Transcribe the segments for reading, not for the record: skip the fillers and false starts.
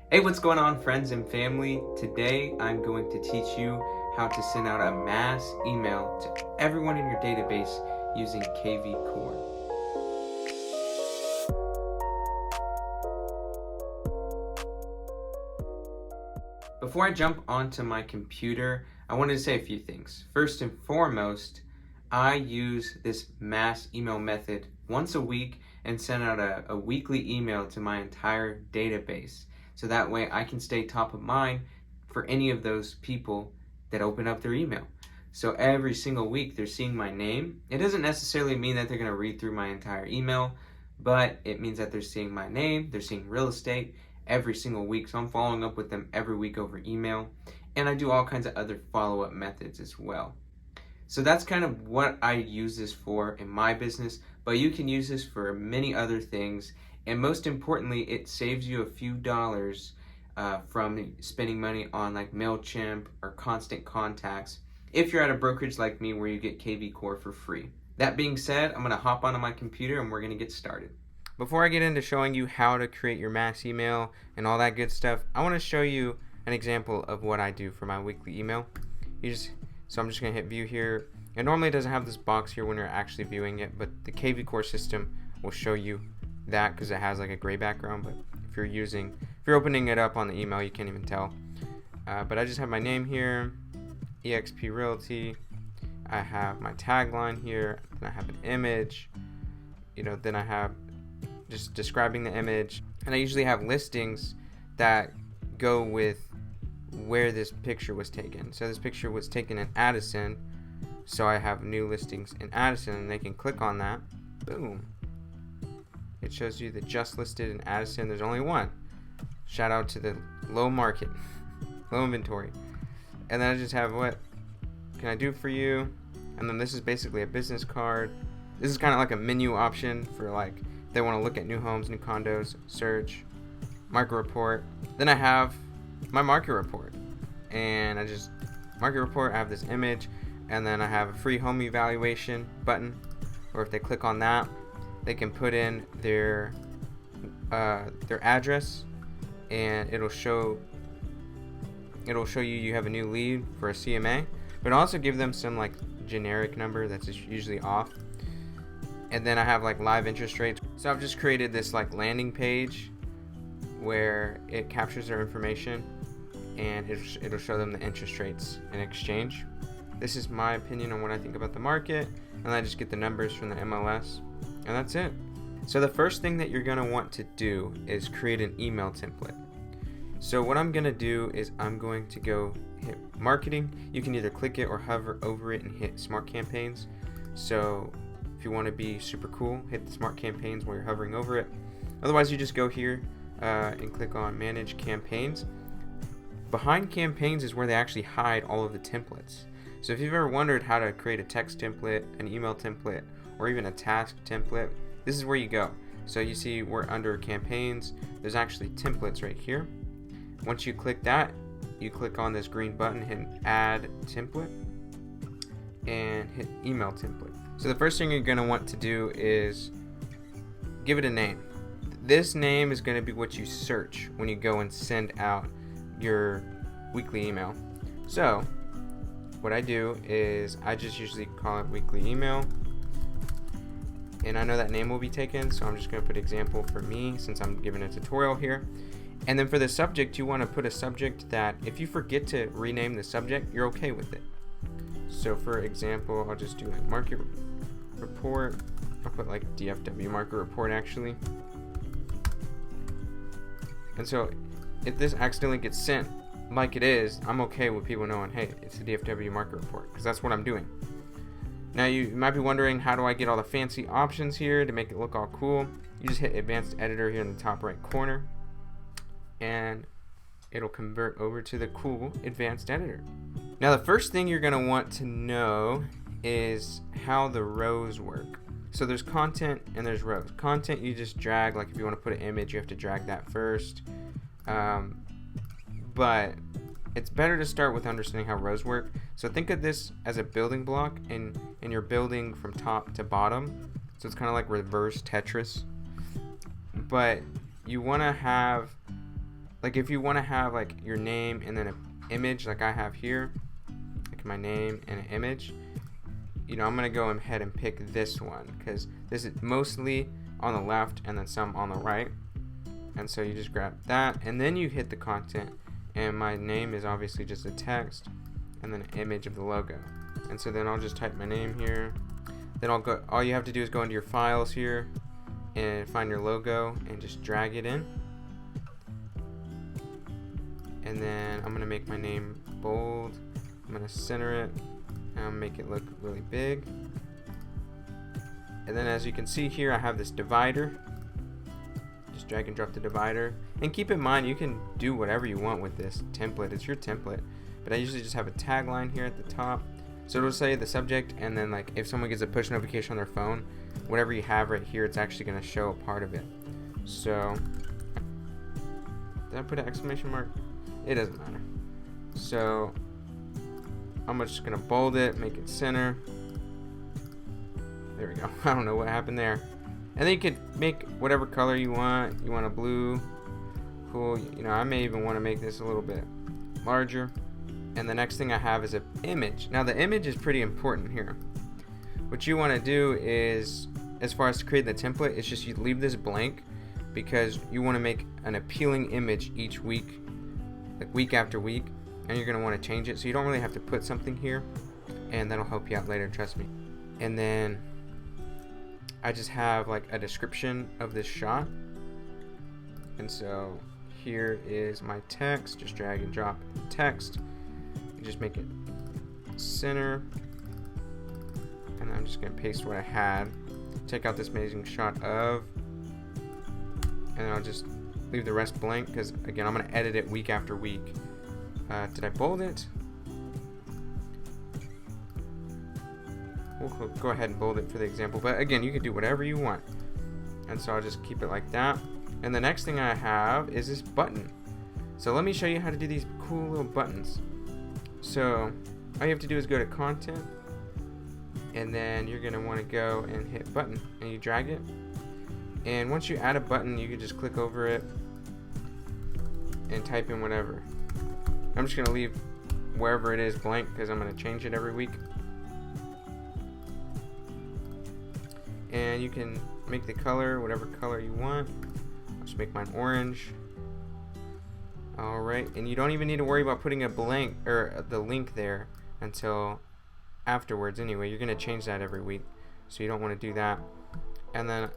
Hey, what's going on, friends and family? Today I'm going to teach you how to send out a mass email to everyone in your database using KVCore. Before I jump onto my computer, I wanted to say a few things. First and foremost, I use this mass email method once a week and send out a weekly email to my entire database. So that way I can stay top of mind for any of those people that open up their email. So every single week they're seeing my name. It doesn't necessarily mean that they're going to read through my entire email, but it means that they're seeing my name, they're seeing real estate every single week. So I'm following up with them every week over email, and I do all kinds of other follow-up methods as well. So that's kind of what I use this for in my business, but you can use this for many other things. And most importantly, it saves you a few dollars from spending money on like MailChimp or Constant Contacts if you're at a brokerage like me where you get KVCore for free. That being said, I'm going to hop onto my computer and we're going to get started. Before I get into showing you how to create your mass email and all that good stuff, I want to show you an example of what I do for my weekly email. So I'm just going to hit view here. And normally it doesn't have this box here when you're actually viewing it, but the KVCore system will show you that because it has like a gray background. But if you're opening it up on the email, you can't even tell. But I just have my name here, eXp Realty. I have my tagline here, and I have an image. Then I have just describing the image, and I usually have listings that go with where this picture was taken. So this picture was taken in Addison, so I have new listings in Addison, and they can click on that. Boom, it shows you the just listed in Addison. There's only one. Shout out to the low market, low inventory. And then I just have what can I do for you, and then this is basically a business card. This is kind of like a menu option for like they want to look at new homes, new condos, search, market report. Then I have my market report, and I have this image, and then I have a free home evaluation button, or if they click on that, they can put in their address, and it'll show you have a new lead for a CMA, but also give them some like generic number that's usually off. And then I have like live interest rates. So I've just created this like landing page where it captures their information, and it'll show them the interest rates in exchange. This is my opinion on what I think about the market, and I just get the numbers from the MLS, and that's it. So the first thing that you're going to want to do is create an email template. So what I'm going to do is I'm going to go hit marketing. You can either click it or hover over it and hit smart campaigns. So if you want to be super cool, hit the smart campaigns while you're hovering over it. Otherwise, you just go here and click on manage campaigns. Behind campaigns is where they actually hide all of the templates. So if you've ever wondered how to create a text template, an email template, or even a task template, this is where you go. So you see we're under campaigns. There's actually templates right here. Once you click that, you click on this green button, hit add template, and hit email template. So the first thing you're going to want to do is give it a name. This name is going to be what you search when you go and send out your weekly email. So what I do is I just usually call it weekly email, and I know that name will be taken, so I'm just going to put example for me since I'm giving a tutorial here. And then for the subject, you want to put a subject that if you forget to rename the subject, you're okay with it. So for example, I'll just do like market report. I'll put like DFW market report actually. And so if this accidentally gets sent like it is, I'm okay with people knowing, hey, it's a DFW market report, because that's what I'm doing. Now you might be wondering, how do I get all the fancy options here to make it look all cool? You just hit advanced editor here in the top right corner, and it'll convert over to the cool advanced editor. Now the first thing you're going to want to know is how the rows work. So there's content and there's rows. Content you just drag, like if you want to put an image, you have to drag that first. But it's better to start with understanding how rows work. So think of this as a building block, and you're building from top to bottom. So it's kind of like reverse Tetris. But you want to have like if you want to have like your name and then an image like I have here, like my name and an image, you know, I'm gonna go ahead and pick this one because this is mostly on the left and then some on the right. And so you just grab that and then you hit the content, and my name is obviously just a text and then an image of the logo. And so then I'll just type my name here. Then I'll go, all you have to do is go into your files here and find your logo and just drag it in. And then I'm gonna make my name bold. I'm gonna center it and I'll make it look really big. And then as you can see here, I have this divider. Just drag and drop the divider. And keep in mind, you can do whatever you want with this template. It's your template. But I usually just have a tagline here at the top. So it'll say the subject, and then like if someone gets a push notification on their phone, whatever you have right here, it's actually going to show a part of it. So, did I put an exclamation mark? It doesn't matter. So, I'm just going to bold it, make it center. There we go. I don't know what happened there. And then you could make whatever color you want. You want a blue. Cool. You know, I may even want to make this a little bit larger. And the next thing I have is an image. Now the image is pretty important here. What you want to do is, as far as to create the template, it's just you leave this blank because you want to make an appealing image each week, like week after week, and you're going to want to change it. So you don't really have to put something here, and that'll help you out later, trust me. And then I just have like a description of this shot. And so here is my text. Just drag and drop the text. You just make it center, and I'm just gonna paste what I had, take out this amazing shot of, and I'll just leave the rest blank because again I'm gonna edit it week after week. Did I bold it? We'll go ahead and bold it for the example, but again you can do whatever you want. And so I'll just keep it like that. And the next thing I have is this button. So let me show you how to do these cool little buttons. So all you have to do is go to content, and then you're gonna want to go and hit button, and you drag it. And once you add a button, you can just click over it and type in whatever. I'm just gonna leave wherever it is blank because I'm gonna change it every week. And you can make the color whatever color you want. I'll just make mine orange. Alright, and you don't even need to worry about putting a blank or the link there until afterwards anyway. You're going to change that every week, so you don't want to do that. And then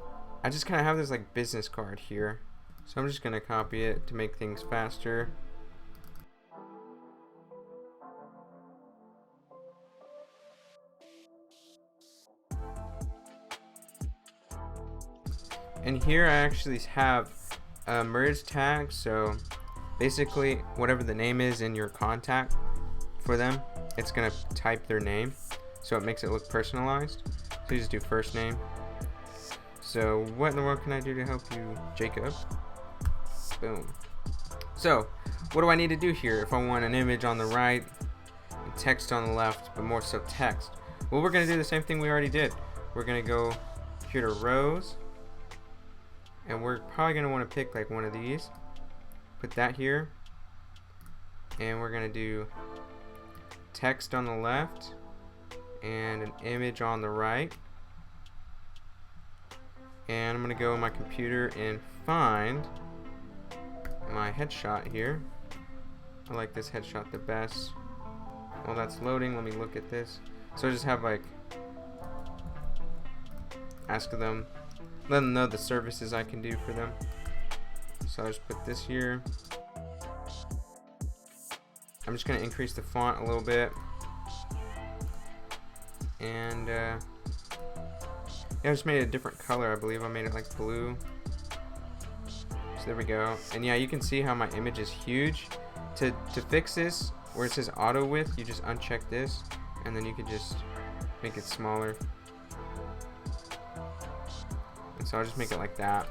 I just kind of have this like business card here, so I'm just going to copy it to make things faster. And here I actually have a merge tag, so basically whatever the name is in your contact for them, it's gonna type their name, so it makes it look personalized. So you just do first name. So what in the world can I do to help you, Jacob? Boom. So what do I need to do here if I want an image on the right and text on the left, but more so text? Well, we're gonna do the same thing we already did. We're gonna go here to rows, and we're probably gonna want to pick like one of these. Put that here, and we're gonna do text on the left and an image on the right. And I'm gonna go on my computer and find my headshot here. I like this headshot the best. While that's loading, let me look at this. So I just have like, ask them, let them know the services I can do for them. So I'll just put this here. I'm just going to increase the font a little bit. And yeah, I just made it a different color. I believe I made it like blue. So there we go. And yeah, you can see how my image is huge. To fix this, where it says auto width, you just uncheck this, and then you can just make it smaller. And so I'll just make it like that.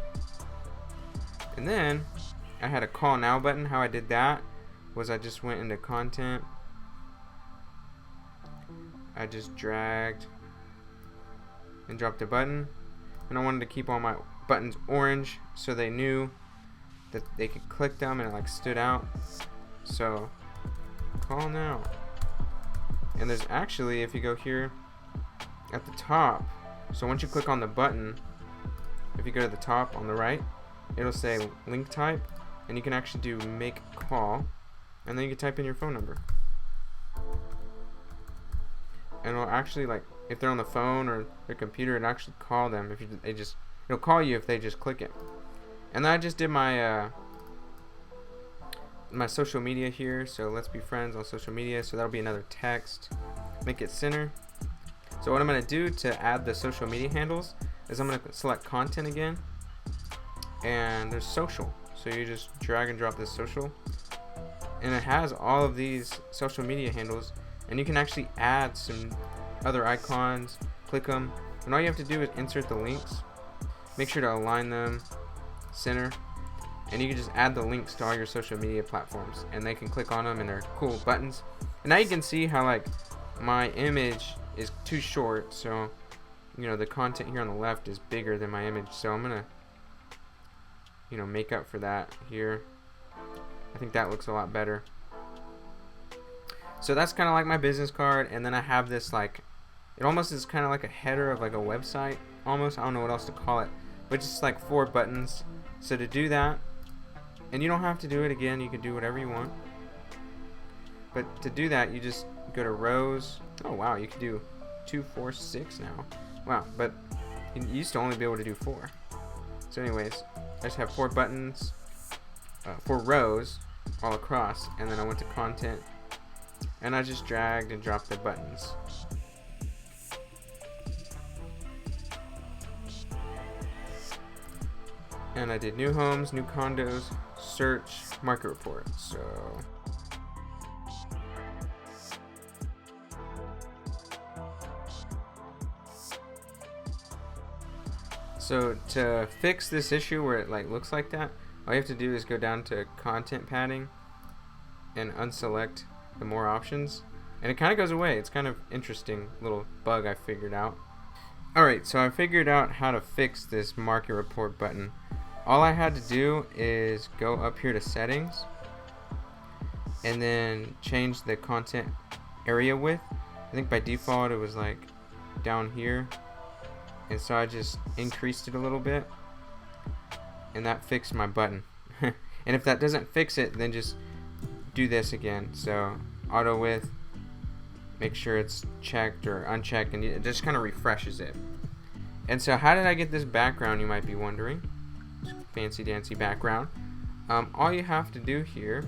And then I had a call now button. How I did that was I just went into content. I just dragged and dropped a button. And I wanted to keep all my buttons orange so they knew that they could click them and it like stood out. So call now. And there's actually, if you go here at the top, so once you click on the button, if you go to the top on the right, it'll say link type, and you can actually do make call, and then you can type in your phone number. And it'll actually, like, if they're on the phone or their computer, it'll actually call them. If you, it'll call you if they just click it. And I just did my my social media here, so let's be friends on social media. So that'll be another text. Make it center. So what I'm gonna do to add the social media handles is I'm gonna select content again, and there's social. So you just drag and drop this social, and it has all of these social media handles, and you can actually add some other icons, click them, and all you have to do is insert the links. Make sure to align them center, and you can just add the links to all your social media platforms, and they can click on them, and they're cool buttons. And now you can see how like my image is too short, so you know the content here on the left is bigger than my image, so I'm gonna make up for that here. I think that looks a lot better. So that's kind of like my business card, and then I have this, like, it almost is kind of like a header of like a website almost. I don't know what else to call it, but just like 4 buttons. So to do that, and you don't have to do it again, you can do whatever you want, but to do that you just go to rows. Oh wow, you can do 2, 4, 6 now. Wow, but you used to only be able to do 4. So anyways, I just have 4 buttons, 4 rows all across, and then I went to content, and I just dragged and dropped the buttons. And I did new homes, new condos, search, market report. So to fix this issue where it like looks like that, all you have to do is go down to content padding and unselect the more options, and it kind of goes away. It's kind of interesting little bug I figured out. Alright, so I figured out how to fix this market report button. All I had to do is go up here to settings and then change the content area width. I think by default it was like down here, and so I just increased it a little bit, and that fixed my button. And if that doesn't fix it, then just do this again. So auto width, make sure it's checked or unchecked, and it just kind of refreshes it. And so how did I get this background, you might be wondering. Fancy dancy background. All you have to do here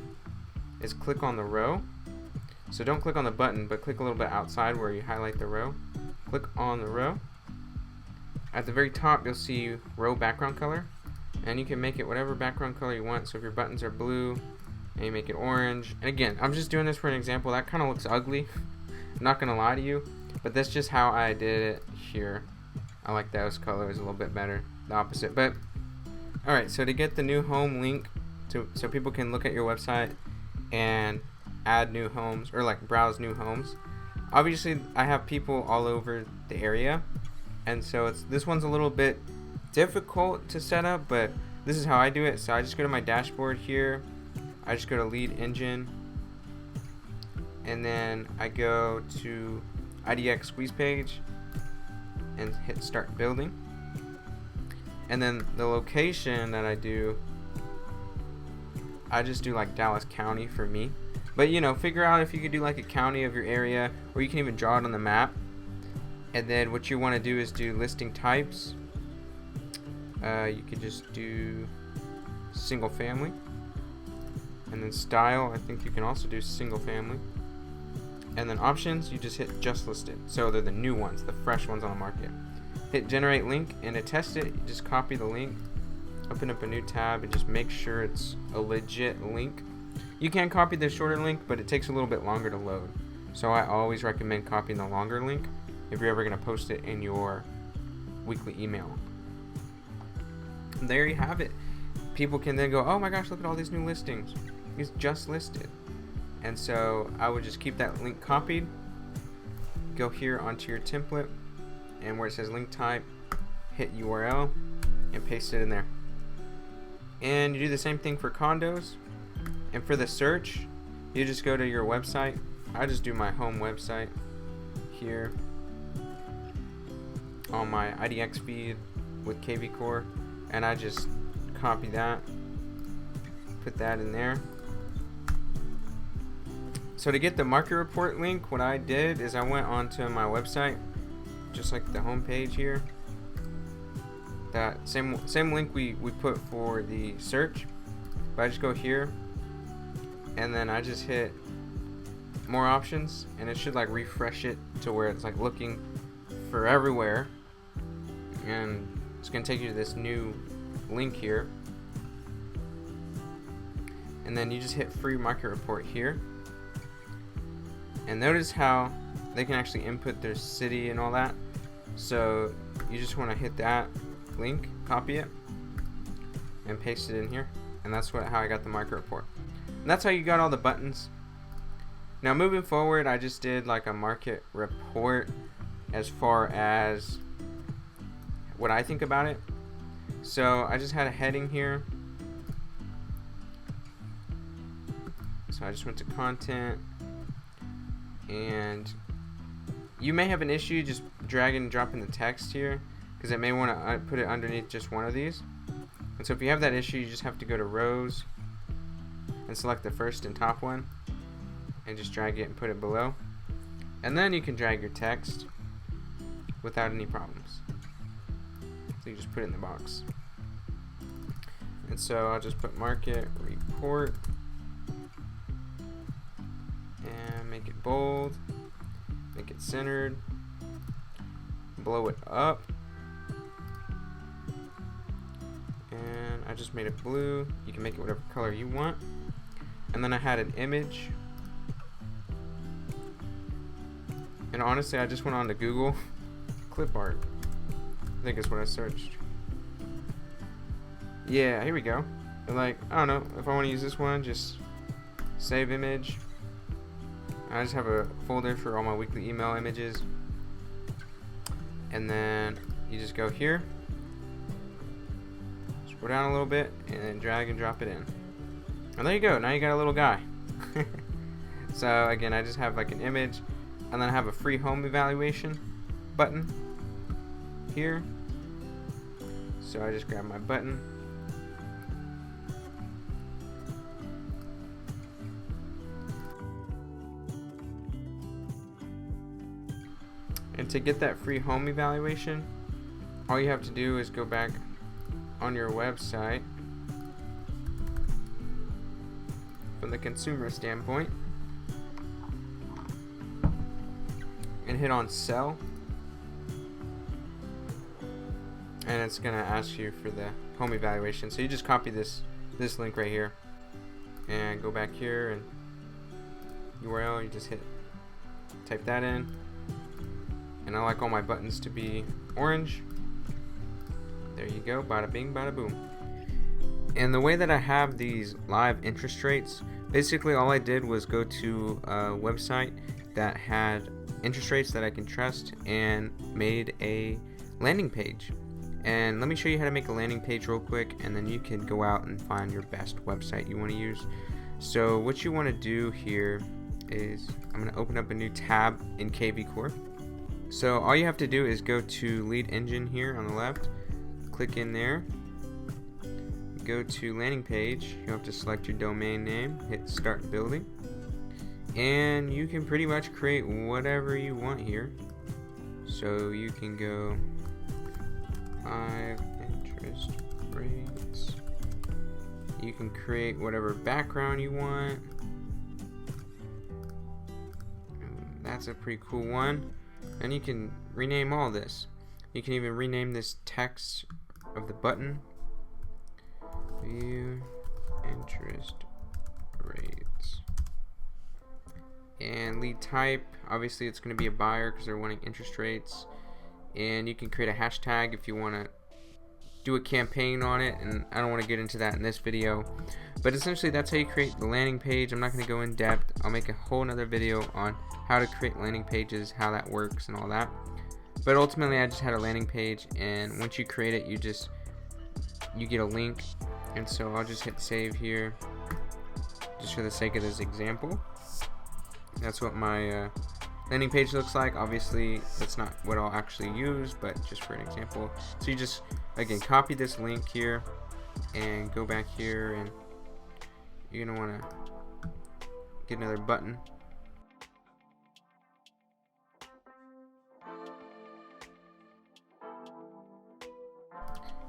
is click on the row. So don't click on the button, but click a little bit outside where you highlight the row. Click on the row. At the very top you'll see row background color, and you can make it whatever background color you want. So if your buttons are blue and you make it orange, and again, I'm just doing this for an example. That kind of looks ugly, I'm not gonna lie to you, but that's just how I did it here. I like those colors a little bit better, the opposite. But alright, so to get the new home link so people can look at your website and add new homes, or like browse new homes, obviously I have people all over the area, and so this one's a little bit difficult to set up, but this is how I do it. So I just go to my dashboard here, I just go to lead engine, and then I go to IDX squeeze page and hit start building. And then the location that I do, I just do like Dallas County for me. But figure out if you could do like a county of your area, or you can even draw it on the map. And then what you want to do is do listing types. You could just do single family. And then style, I think you can also do single family. And then options, you just hit just listed. So they're the new ones, the fresh ones on the market. Hit generate link, and to test it, you just copy the link, open up a new tab, and just make sure it's a legit link. You can copy the shorter link, but it takes a little bit longer to load. So I always recommend copying the longer link if you're ever going to post it in your weekly email. And there you have it. People can then go, oh my gosh, look at all these new listings. It's just listed. And so I would just keep that link copied, go here onto your template, and where it says link type, hit URL and paste it in there. And you do the same thing for condos. And for the search, you just go to your website. I just do my home website here on my IDX feed with KVCore, and I just copy that, put that in there. So to get the market report link, what I did is I went onto my website, just like the home page here. That same link we put for the search, but I just go here, and then I just hit more options, and it should like refresh it to where it's like looking for everywhere, and it's gonna take you to this new link here, and then you just hit free market report here, and notice how they can actually input their city and all that. So you just want to hit that link, copy it, and paste it in here, and that's how I got the market report. And that's how you got all the buttons. Now moving forward, I just did like a market report as far as what I think about it. So I just had a heading here. So I just went to content, and you may have an issue just dragging and dropping the text here, because it may want to put it underneath just one of these. And so if you have that issue, you just have to go to rows and select the first and top one, and just drag it and put it below, and then you can drag your text without any problems. So you just put it in the box. And so I'll just put market report and make it bold, make it centered, blow it up, and I just made it blue. You can make it whatever color you want. And then I had an image, and honestly I just went on to Google clip art. I think is what I searched. Yeah, here we go. And like, I don't know, if I want to use this one, just save image. I just have a folder for all my weekly email images. And then you just go here, scroll down a little bit, and then drag and drop it in. And there you go, now you got a little guy. So again, I just have like an image, and then I have a free home evaluation button here. So I just grab my button, and to get that free home evaluation, all you have to do is go back on your website from the consumer standpoint and hit on sell, and it's gonna ask you for the home evaluation. So you just copy this link right here and go back here, and URL, you just type that in. And I like all my buttons to be orange. There you go, bada bing, bada boom. And the way that I have these live interest rates, basically all I did was go to a website that had interest rates that I can trust and made a landing page. And let me show you how to make a landing page real quick, and then you can go out and find your best website you want to use. So what you want to do here is, I'm going to open up a new tab in KVCore. So all you have to do is go to lead engine here on the left, click in there, go to landing page. You have to select your domain name, hit start building, and you can pretty much create whatever you want here. So you can go 5 interest rates. You can create whatever background you want. That's a pretty cool one. And you can rename all this. You can even rename this text of the button. View interest rates. And lead type, obviously it's going to be a buyer because they're wanting interest rates. And you can create a hashtag if you want to do a campaign on it, and I don't want to get into that in this video, but essentially that's how you create the landing page. I'm not going to go in depth. I'll make a whole nother video on how to create landing pages, how that works and all that. But ultimately I just had a landing page, and once you create it, you get a link And so I'll just hit save here just for the sake of this example. That's what my landing page looks like. Obviously that's not what I'll actually use, but just for an example. So you just again copy this link here and go back here, and you're gonna want to get another button.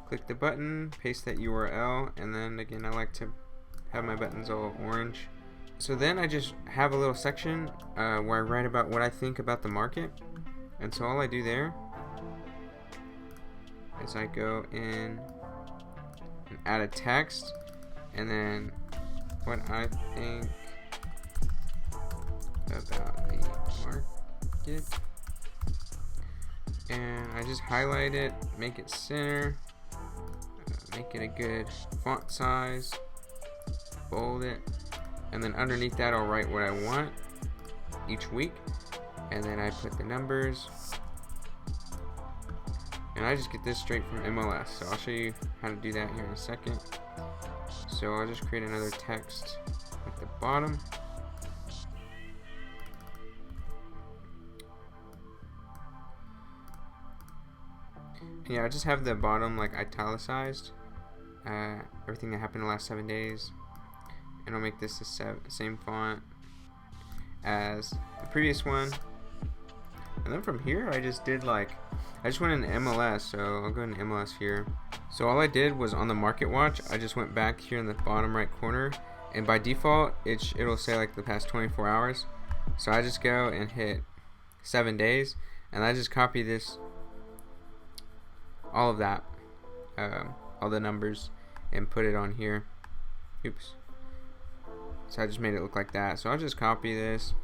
Click the button, paste that URL, and then again I like to have my buttons all orange. So then I just have a little section where I write about what I think about the market. And so all I do there is I go in and add a text, and then what I think about the market, and I just highlight it, make it center, make it a good font size, bold it, and then underneath that I'll write what I want each week, and then I put the numbers, and I just get this straight from MLS. So I'll show you how to do that here in a second. So I'll just create another text at the bottom. Yeah, I just have the bottom like italicized, everything that happened in the last 7 days, and I'll make this the same font as the previous one. And then from here I just went in MLS, so I'll go into MLS here. So all I did was on the market watch, I just went back here in the bottom right corner, and by default it'll say like the past 24 hours. So I just go and hit 7 days, and I just copy this, all of that, all the numbers, and put it on here. Oops. So I just made it look like that. So I'll just copy this,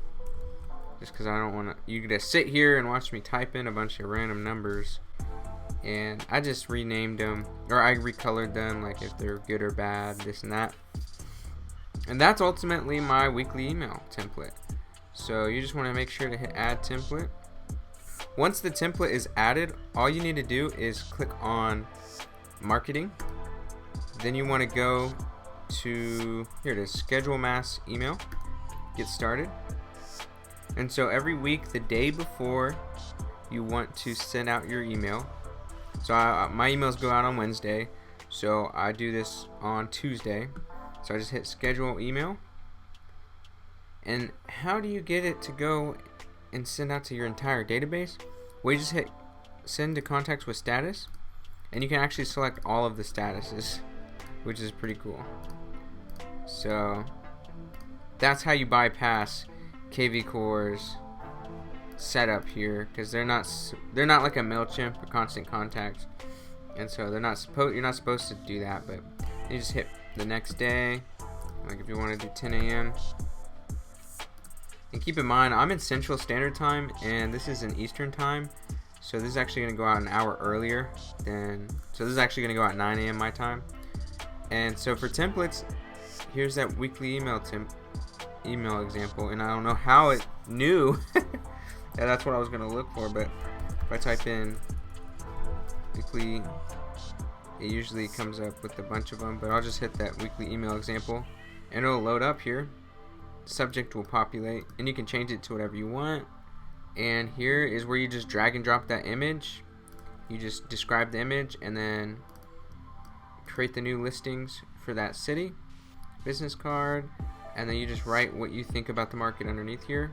just because I don't want you to sit here and watch me type in a bunch of random numbers. And I just renamed them, or I recolored them, like if they're good or bad, this and that. And that's ultimately my weekly email template. So you just want to make sure to hit add template. Once the template is added, all you need to do is click on marketing. Then you want to go to, here it is, schedule mass email, get started. And so every week, the day before you want to send out your email, so my emails go out on Wednesday, so I do this on Tuesday. So I just hit schedule email. And how do you get it to go and send out to your entire database? Well, you just hit send to contacts with status, and you can actually select all of the statuses, which is pretty cool. So that's how you bypass KVCore's setup here, because they're not like a MailChimp or Constant Contact, and so you're not supposed to do that. But you just hit the next day, like if you want to do 10 a.m. And keep in mind, I'm in Central Standard Time, and this is in Eastern Time. So this is actually going to go out an hour earlier so this is actually going to go out 9 a.m. my time. And so for templates, here's that weekly email example, and I don't know how it knew that that's what I was going to look for, but if I type in weekly, it usually comes up with a bunch of them. But I'll just hit that weekly email example, and it'll load up here. Subject will populate, and you can change it to whatever you want. And here is where you just drag and drop that image. You just describe the image and then create the new listings for that city, business card, and then you just write what you think about the market underneath here.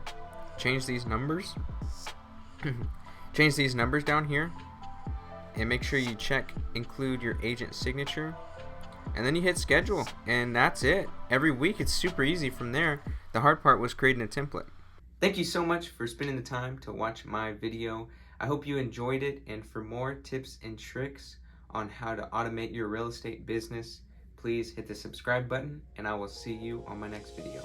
Change these numbers change these numbers down here, and make sure you check include your agent signature, and then you hit schedule, and that's it. Every week it's super easy from there. The hard part was creating a template. Thank you so much for spending the time to watch my video. I hope you enjoyed it, and for more tips and tricks on how to automate your real estate business, please hit the subscribe button, and I will see you on my next video.